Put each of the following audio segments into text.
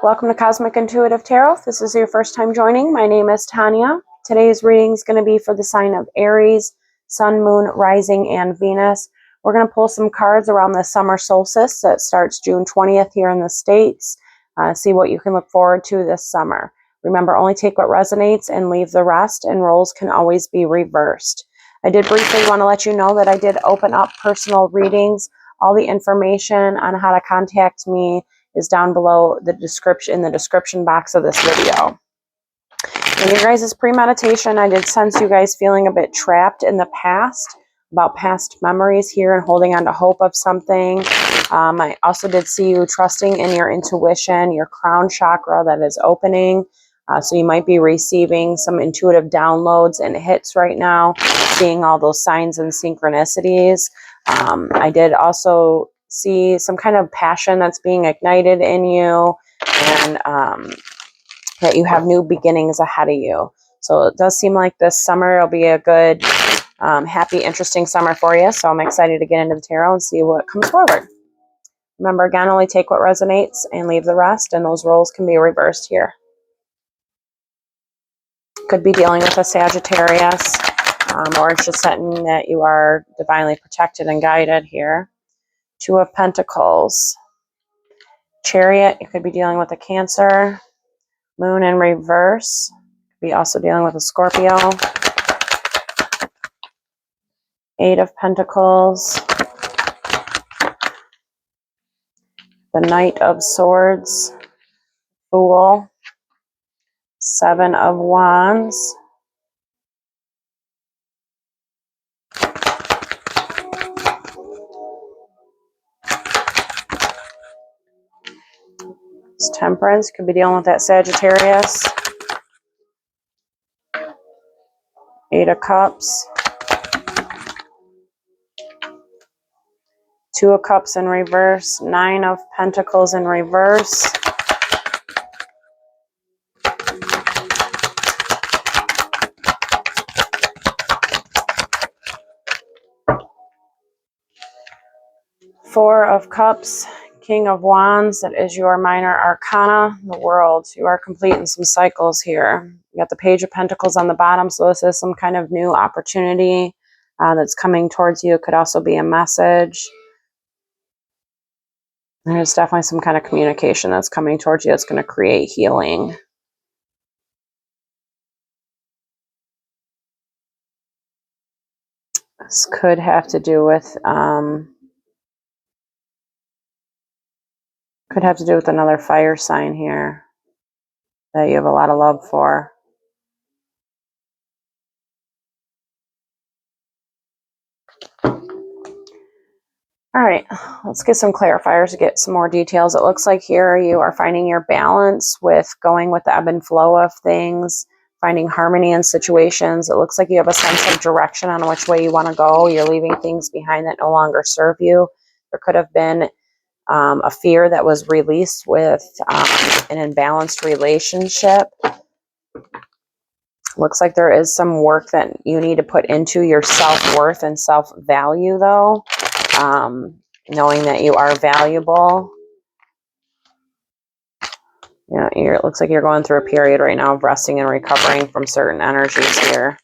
Welcome to Cosmic Intuitive Tarot. If this is your first time joining, my name is Tanya. Today's reading is going to be for the sign of Aries, Sun, Moon, Rising, and Venus. We're going to pull some cards around the summer solstice that starts June 20th here in the States. See what you can look forward to this summer. Remember, only take what resonates and leave the rest, and roles can always be reversed. I did briefly want to let you know that I did open up personal readings. All the information on how to contact me is down below the description box of this video. In your guys' pre-meditation, I did sense you guys feeling a bit trapped in the past, about past memories here and holding on to hope of something. I also did see you trusting in your intuition, your crown chakra that is opening. So you might be receiving some intuitive downloads and hits right now, seeing all those signs and synchronicities. I did also see some kind of passion that's being ignited in you, and that you have new beginnings ahead of you. So it does seem like this summer will be a good, happy, interesting summer for you. So I'm excited to get into the tarot and see what comes forward. Remember, again, only take what resonates and leave the rest, and those roles can be reversed here. Could be dealing with a Sagittarius, or it's just something that you are divinely protected and guided here. Two of Pentacles. Chariot, you could be dealing with a Cancer. Moon in reverse. Could be also dealing with a Scorpio. Eight of Pentacles. The Knight of Swords. Fool. Seven of Wands. Temperance, could be dealing with that Sagittarius. Eight of Cups. Two of Cups in reverse. Nine of Pentacles in reverse. Four of Cups. King of Wands, that is your minor arcana, the World. You are completing some cycles here. You got the Page of Pentacles on the bottom, so this is some kind of new opportunity that's coming towards you. It could also be a message. There's definitely some kind of communication that's coming towards you that's going to create healing. This could have to do with another fire sign here that you have a lot of love for. All right, let's get some clarifiers to get some more details. It looks like here you are finding your balance with going with the ebb and flow of things, finding harmony in situations. It looks like you have a sense of direction on which way you want to go. You're leaving things behind that no longer serve you. There could have been a fear that was released with an imbalanced relationship. Looks like there is some work that you need to put into your self-worth and self-value, though. Knowing that you are valuable. Yeah, it looks like you're going through a period right now of resting and recovering from certain energies here.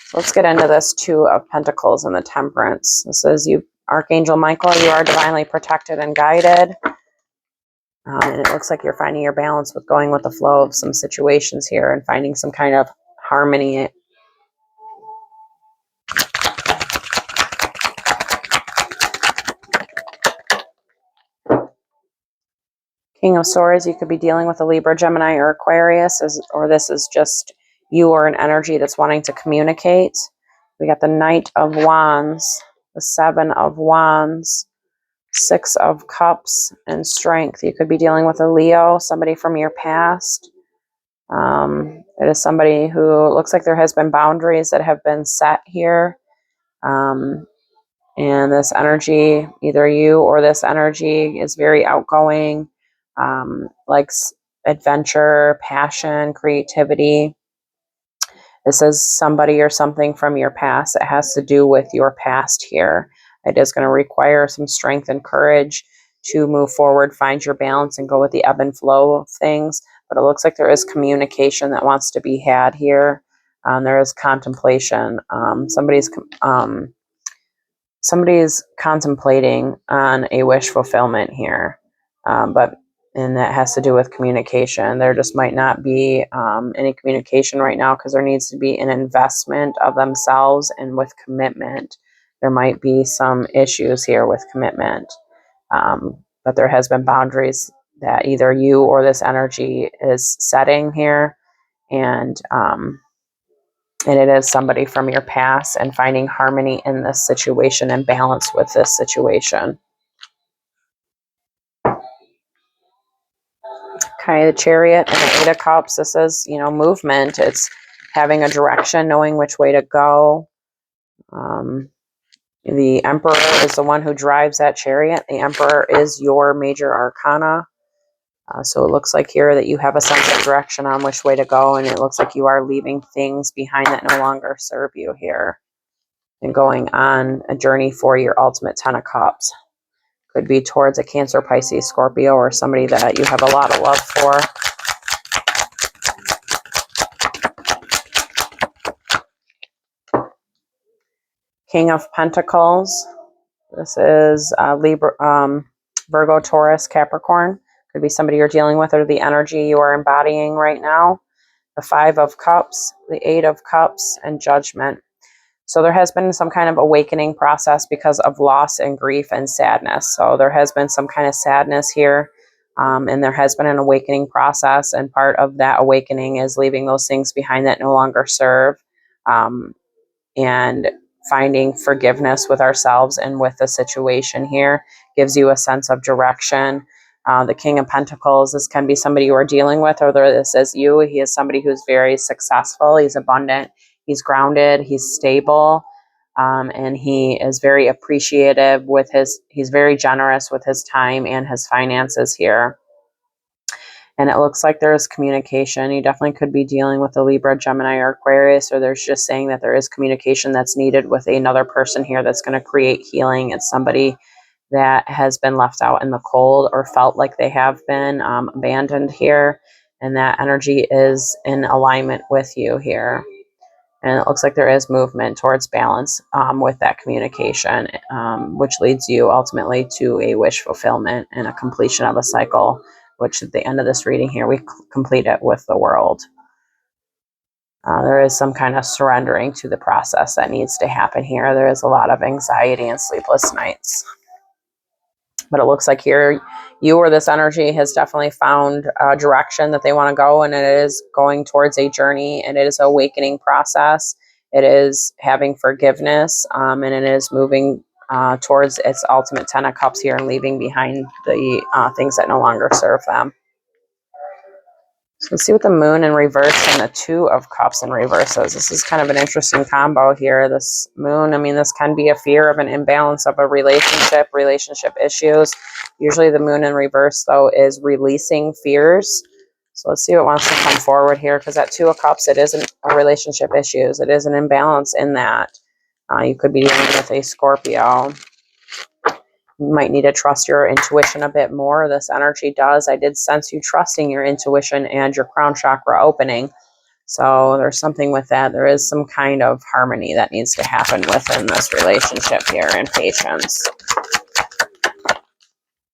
So let's get into this Two of Pentacles and the Temperance. This is you, Archangel Michael. You are divinely protected and guided. And it looks like you're finding your balance with going with the flow of some situations here and finding some kind of harmony. King of Swords, you could be dealing with a Libra, Gemini, or Aquarius, or this is just you or an energy that's wanting to communicate. We got the Knight of Wands, the Seven of Wands, Six of Cups, and Strength. You could be dealing with a Leo, somebody from your past. It is somebody who looks like there has been boundaries that have been set here. And this energy, either you or this energy, is very outgoing, likes adventure, passion, creativity. This is somebody or something from your past. It has to do with your past here. It is going to require some strength and courage to move forward, find your balance, and go with the ebb and flow of things. But it looks like there is communication that wants to be had here. There is contemplation. Somebody's contemplating on a wish fulfillment here, and that has to do with communication. There just might not be any communication right now because there needs to be an investment of themselves, and with commitment, there might be some issues here with commitment. But there has been boundaries that either you or this energy is setting here, and it is somebody from your past, and finding harmony in this situation and balance with this situation. Okay, the Chariot and the Eight of Cups. This is, movement. It's having a direction, knowing which way to go. The Emperor is the one who drives that Chariot. The Emperor is your major arcana. So it looks like here that you have a sense of direction on which way to go, and it looks like you are leaving things behind that no longer serve you here, and going on a journey for your ultimate 10 of Cups. Could be towards a Cancer, Pisces, Scorpio, or somebody that you have a lot of love for. King of Pentacles. This is Libra, Virgo, Taurus, Capricorn. Could be somebody you're dealing with, or the energy you are embodying right now. The Five of Cups, the Eight of Cups, and Judgment. So there has been some kind of awakening process because of loss and grief and sadness. So there has been some kind of sadness here, and there has been an awakening process. And part of that awakening is leaving those things behind that no longer serve, and finding forgiveness with ourselves and with the situation here gives you a sense of direction. The King of Pentacles, this can be somebody you are dealing with, or this is you. He is somebody who's very successful. He's abundant. He's grounded. He's stable. And he is very appreciative with he's very generous with his time and his finances here. And it looks like there's communication. You definitely could be dealing with a Libra, Gemini, or Aquarius, or there's just saying that there is communication that's needed with another person here that's going to create healing. It's somebody that has been left out in the cold, or felt like they have been abandoned here. And that energy is in alignment with you here. And it looks like there is movement towards balance with that communication, which leads you ultimately to a wish fulfillment and a completion of a cycle, which at the end of this reading here, we complete it with the World. There is some kind of surrendering to the process that needs to happen here. There is a lot of anxiety and sleepless nights. But it looks like here, you or this energy has definitely found a direction that they want to go, and it is going towards a journey, and it is an awakening process. It is having forgiveness, and it is moving towards its ultimate 10 of Cups here, and leaving behind the things that no longer serve them. So let's see what the Moon in reverse and the Two of Cups in reverse is. This is kind of an interesting combo here. This Moon, this can be a fear of an imbalance of a relationship issues. Usually the Moon in reverse, though, is releasing fears. So let's see what wants to come forward here, because that Two of Cups, it isn't a relationship issues. It is an imbalance in that. You could be dealing with a Scorpio. You might need to trust your intuition a bit more. This energy does. I did sense you trusting your intuition and your crown chakra opening. So there's something with that. There is some kind of harmony that needs to happen within this relationship here, and patience.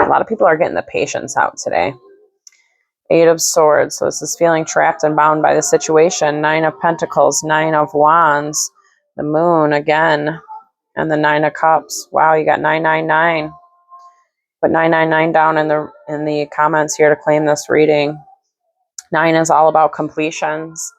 A lot of people are getting the patience out today. Eight of Swords. So this is feeling trapped and bound by the situation. Nine of Pentacles, Nine of Wands, the Moon again, and the Nine of Cups. Wow, you got 999. Put 999 down in the comments here to claim this reading. 9 is all about completions.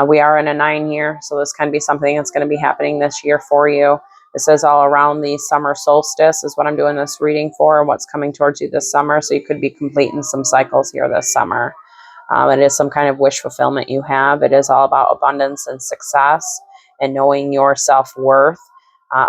We are in a 9 year, so this can be something that's going to be happening this year for you. This is all around the summer solstice is what I'm doing this reading for, and what's coming towards you this summer. So you could be completing some cycles here this summer. It is some kind of wish fulfillment you have. It is all about abundance and success, and knowing your self-worth,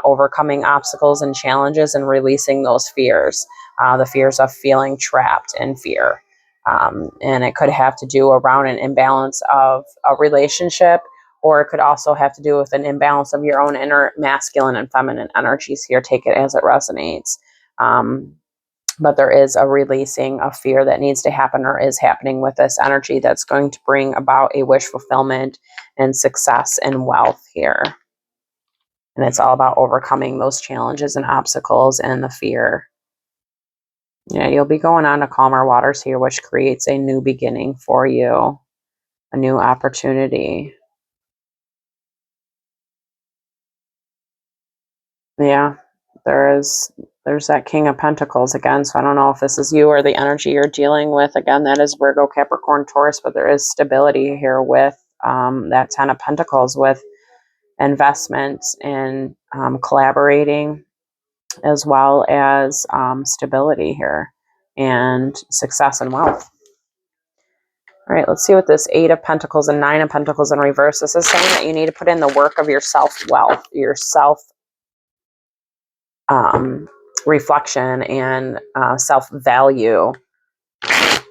overcoming obstacles and challenges, and releasing those fears. The fears of feeling trapped in fear. And it could have to do around an imbalance of a relationship, or it could also have to do with an imbalance of your own inner masculine and feminine energies here. Take it as it resonates. But there is a releasing of fear that needs to happen or is happening with this energy that's going to bring about a wish fulfillment and success and wealth here. And it's all about overcoming those challenges and obstacles and the fear. Yeah, you'll be going on to calmer waters here, which creates a new beginning for you, a new opportunity. Yeah, there's that King of Pentacles again. So I don't know if this is you or the energy you're dealing with. Again, that is Virgo, Capricorn, Taurus, but there is stability here with that Ten of Pentacles, with investments and collaborating, as well as stability here and success and wealth. All right, let's see what this Eight of Pentacles and Nine of Pentacles in reverse. This is saying that you need to put in the work of your self-wealth, your self reflection and self-value.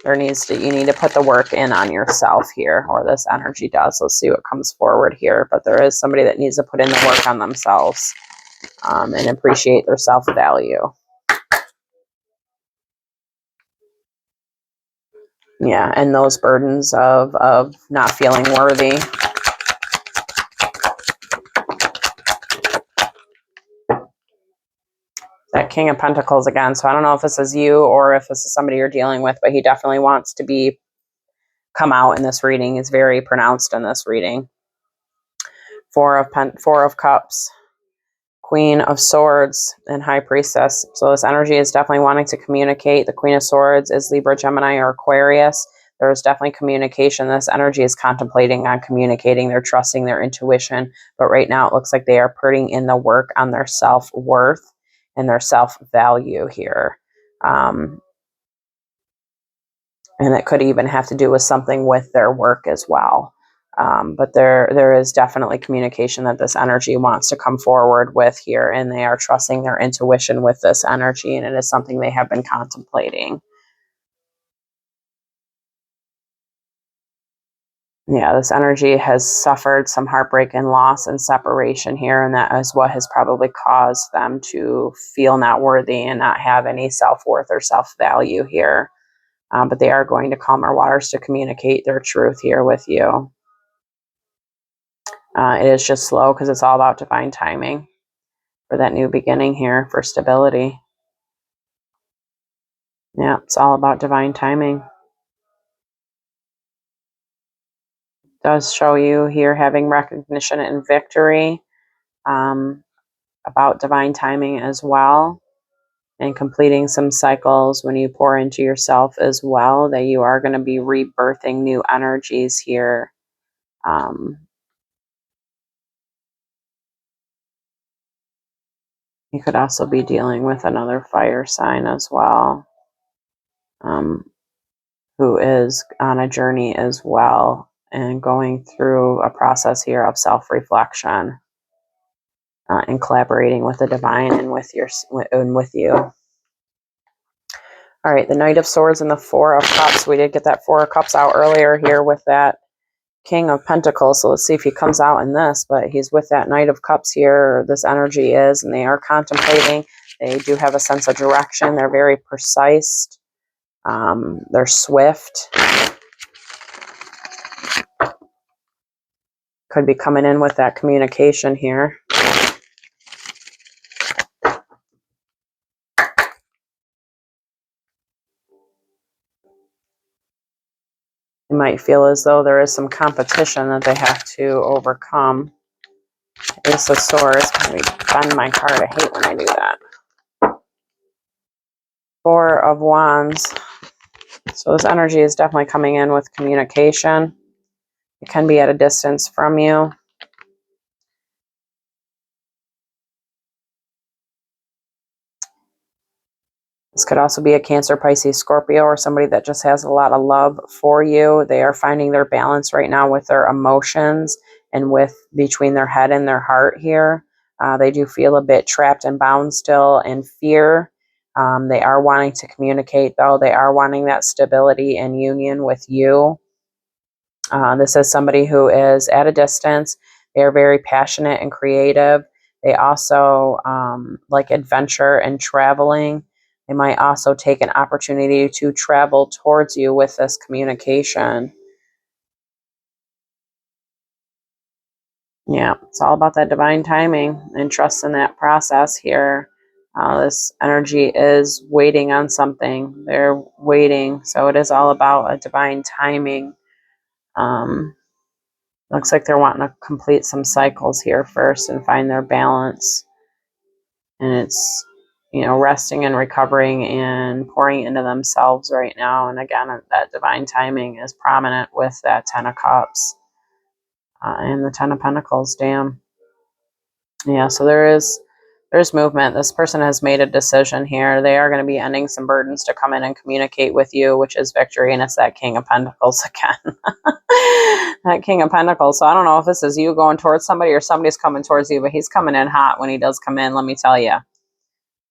You need to put the work in on yourself here, or this energy does. Let's see what comes forward here. But there is somebody that needs to put in the work on themselves and appreciate their self-value. Yeah, and those burdens of not feeling worthy. That King of Pentacles again. So I don't know if this is you or if this is somebody you're dealing with, but he definitely wants to come out in this reading. Is very pronounced in this reading. Four of Cups, Queen of Swords, and High Priestess. So this energy is definitely wanting to communicate. The Queen of Swords is Libra, Gemini, or Aquarius. There's definitely communication. This energy is contemplating on communicating. They're trusting their intuition. But right now it looks like they are putting in the work on their self-worth and their self-value here. And it could even have to do with something with their work as well. But there is definitely communication that this energy wants to come forward with here, and they are trusting their intuition with this energy, and it is something they have been contemplating. Yeah, this energy has suffered some heartbreak and loss and separation here, and that is what has probably caused them to feel not worthy and not have any self-worth or self-value here. But they are going to calmer waters to communicate their truth here with you. It is just slow because it's all about divine timing for that new beginning here, for stability. Yeah, it's all about divine timing. It does show you here having recognition and victory, about divine timing as well, and completing some cycles when you pour into yourself as well, that you are going to be rebirthing new energies here. You could also be dealing with another fire sign as well, who is on a journey as well and going through a process here of self-reflection and collaborating with the divine and with you. All right, the Knight of Swords and the Four of Cups. We did get that Four of Cups out earlier here with that King of Pentacles. So let's see if he comes out in this, but he's with that Knight of Cups here. This energy is, and they are contemplating. They do have a sense of direction. They're very precise. They're swift. Could be coming in with that communication here. They might feel as though there is some competition that they have to overcome. Ace of Swords. Let me bend my card. I hate when I do that. Four of Wands. So this energy is definitely coming in with communication. It can be at a distance from you. This could also be a Cancer, Pisces, Scorpio, or somebody that just has a lot of love for you. They are finding their balance right now with their emotions and with between their head and their heart here. They do feel a bit trapped and bound still in fear. They are wanting to communicate, though. They are wanting that stability and union with you. This is somebody who is at a distance. They are very passionate and creative. They also like adventure and traveling. They might also take an opportunity to travel towards you with this communication. Yeah, it's all about that divine timing and trust in that process here. This energy is waiting on something. They're waiting. So it is all about a divine timing. Looks like they're wanting to complete some cycles here first and find their balance. And it's, resting and recovering and pouring into themselves right now. And again, that divine timing is prominent with that 10 of Cups and the 10 of Pentacles. Damn. Yeah, so there's movement. This person has made a decision here. They are going to be ending some burdens to come in and communicate with you, which is victory. And it's that King of Pentacles again. That King of Pentacles. So I don't know if this is you going towards somebody or somebody's coming towards you, but he's coming in hot when he does come in, let me tell you.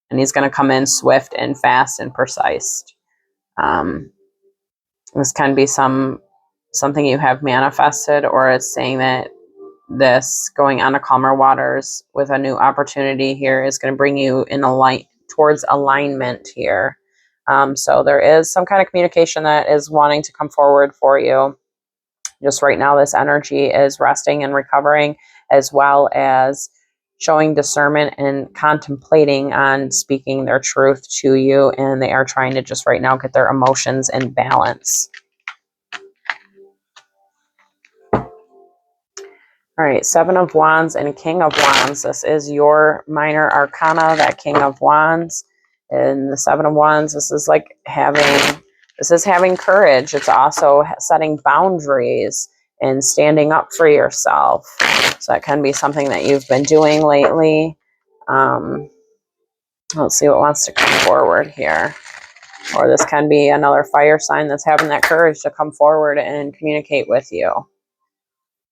And he's going to come in swift and fast and precise. This can be something you have manifested, or it's saying that this going on to calmer waters with a new opportunity here is going to bring you in towards alignment here. So there is some kind of communication that is wanting to come forward for you. Just right now, this energy is resting and recovering, as well as showing discernment and contemplating on speaking their truth to you. And they are trying to just right now get their emotions in balance. All right, Seven of Wands and King of Wands. This is your minor arcana, that King of Wands. And the Seven of Wands, this is having courage. It's also setting boundaries and standing up for yourself. So that can be something that you've been doing lately. Let's see what wants to come forward here. Or this can be another fire sign that's having that courage to come forward and communicate with you.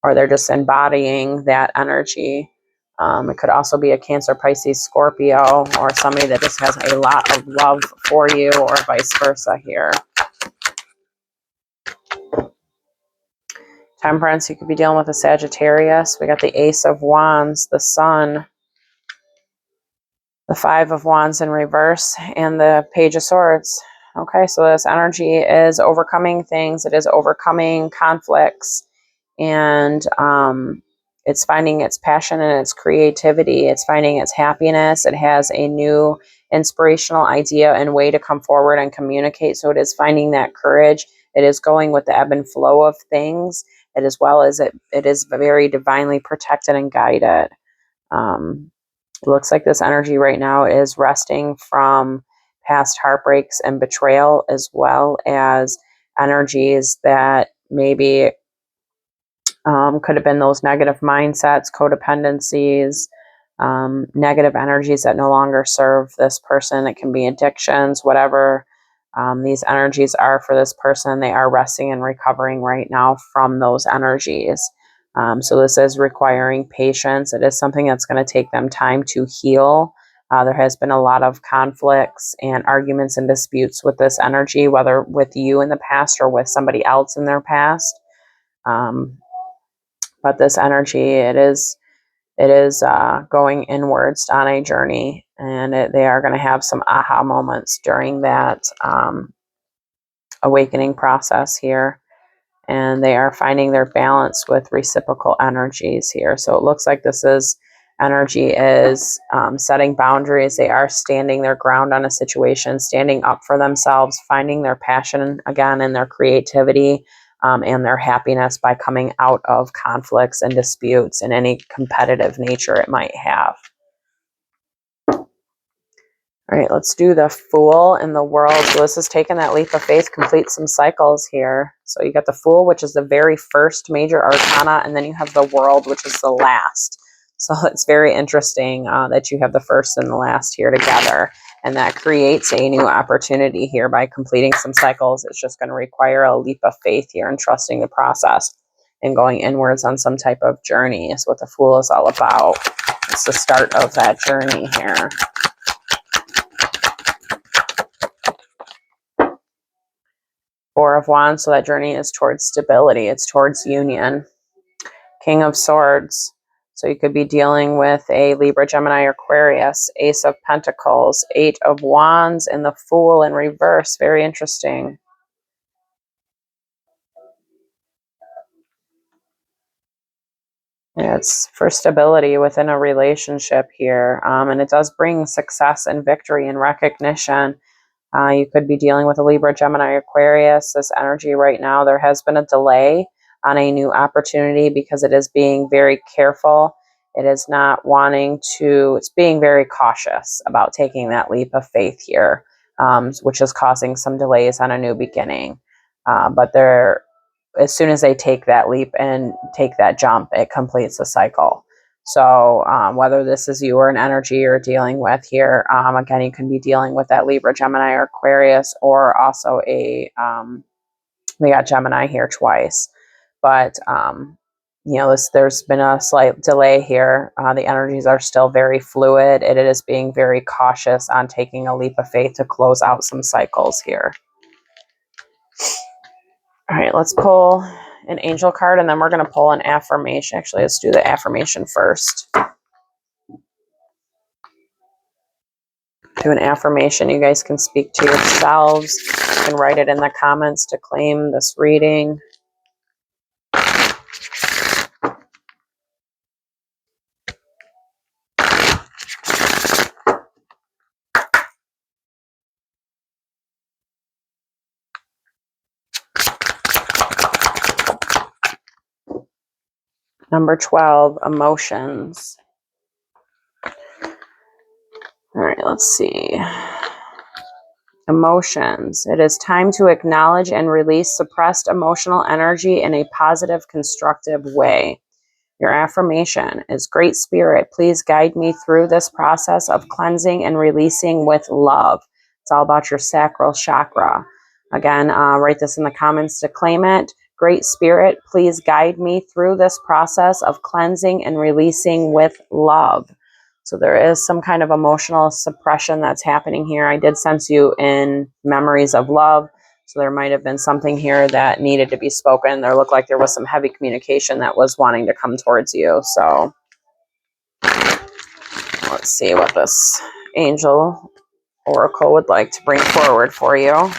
Or they're just embodying that energy. It could also be a Cancer, Pisces, Scorpio, or somebody that just has a lot of love for you, or vice versa here. Temperance, you could be dealing with a Sagittarius. We got the Ace of Wands, the Sun, the Five of Wands in reverse, and the Page of Swords. Okay, so this energy is overcoming things. It is overcoming conflicts. And it's finding its passion and its creativity. It's finding its happiness. It has a new inspirational idea and way to come forward and communicate. So it is finding that courage. It is going with the ebb and flow of things, and as well as it is very divinely protected and guided. It looks like this energy right now is resting from past heartbreaks and betrayal, as well as energies that maybe could have been those negative mindsets, codependencies, negative energies that no longer serve this person. It can be addictions, whatever these energies are for this person. They are resting and recovering right now from those energies. So this is requiring patience. It is something that's going to take them time to heal. There has been a lot of conflicts and arguments and disputes with this energy, whether with you in the past or with somebody else in their past. But this energy, it is going inwards on a journey, and they are going to have some aha moments during that awakening process here. And they are finding their balance with reciprocal energies here. So it looks like this energy is setting boundaries. They are standing their ground on a situation, standing up for themselves, finding their passion again and their creativity and their happiness by coming out of conflicts and disputes and any competitive nature it might have. All right, let's do the Fool in the World. So this is taking that leap of faith, complete some cycles here. So you got the Fool, which is the very first major arcana, and then you have the World, which is the last. So it's very interesting that you have the first and the last here together. And that creates a new opportunity here by completing some cycles. It's just going to require a leap of faith here and trusting the process and going inwards on some type of journey is what the Fool is all about. It's the start of that journey here. Four of Wands, so that journey is towards stability. It's towards union. King of Swords. So you could be dealing with a Libra, Gemini, or Aquarius. Ace of Pentacles, Eight of Wands, and the Fool in reverse. Very interesting. Yeah, it's for stability within a relationship here. And it does bring success and victory and recognition. You could be dealing with a Libra, Gemini, Aquarius. This energy right now, there has been a delay on a new opportunity because it is being very careful. It is not wanting to, it's being very cautious about taking that leap of faith here, which is causing some delays on a new beginning. But they're, as soon as they take that leap and take that jump, it completes the cycle. So whether this is you or an energy you're dealing with here, again, you can be dealing with that Libra, Gemini, or Aquarius, or also a, we got Gemini here twice. But, you know, there's been a slight delay here. The energies are still very fluid. It is being very cautious on taking a leap of faith to close out some cycles here. All right, let's pull an angel card, and then we're going to pull an affirmation. Actually, let's do the affirmation first. Do an affirmation. You guys can speak to yourselves and write it in the comments to claim this reading. Number 12, emotions. All right, let's see. Emotions. It is time to acknowledge and release suppressed emotional energy in a positive, constructive way. Your affirmation is, Great Spirit, please guide me through this process of cleansing and releasing with love. It's all about your sacral chakra. Again, write this in the comments to claim it. Great Spirit, please guide me through this process of cleansing and releasing with love. So there is some kind of emotional suppression that's happening here. I did sense you in memories of love. So there might have been something here that needed to be spoken. There looked like there was some heavy communication that was wanting to come towards you. So let's see what this angel oracle would like to bring forward for you.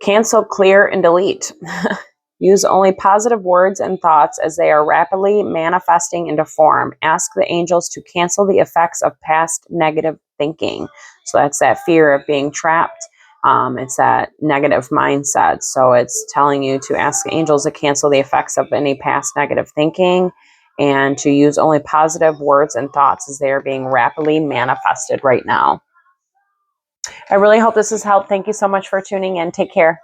Cancel, clear, and delete. Use only positive words and thoughts as they are rapidly manifesting into form. Ask the angels to cancel the effects of past negative thinking. So that's that fear of being trapped. It's that negative mindset. So it's telling you to ask the angels to cancel the effects of any past negative thinking and to use only positive words and thoughts as they are being rapidly manifested right now. I really hope this has helped. Thank you so much for tuning in. Take care.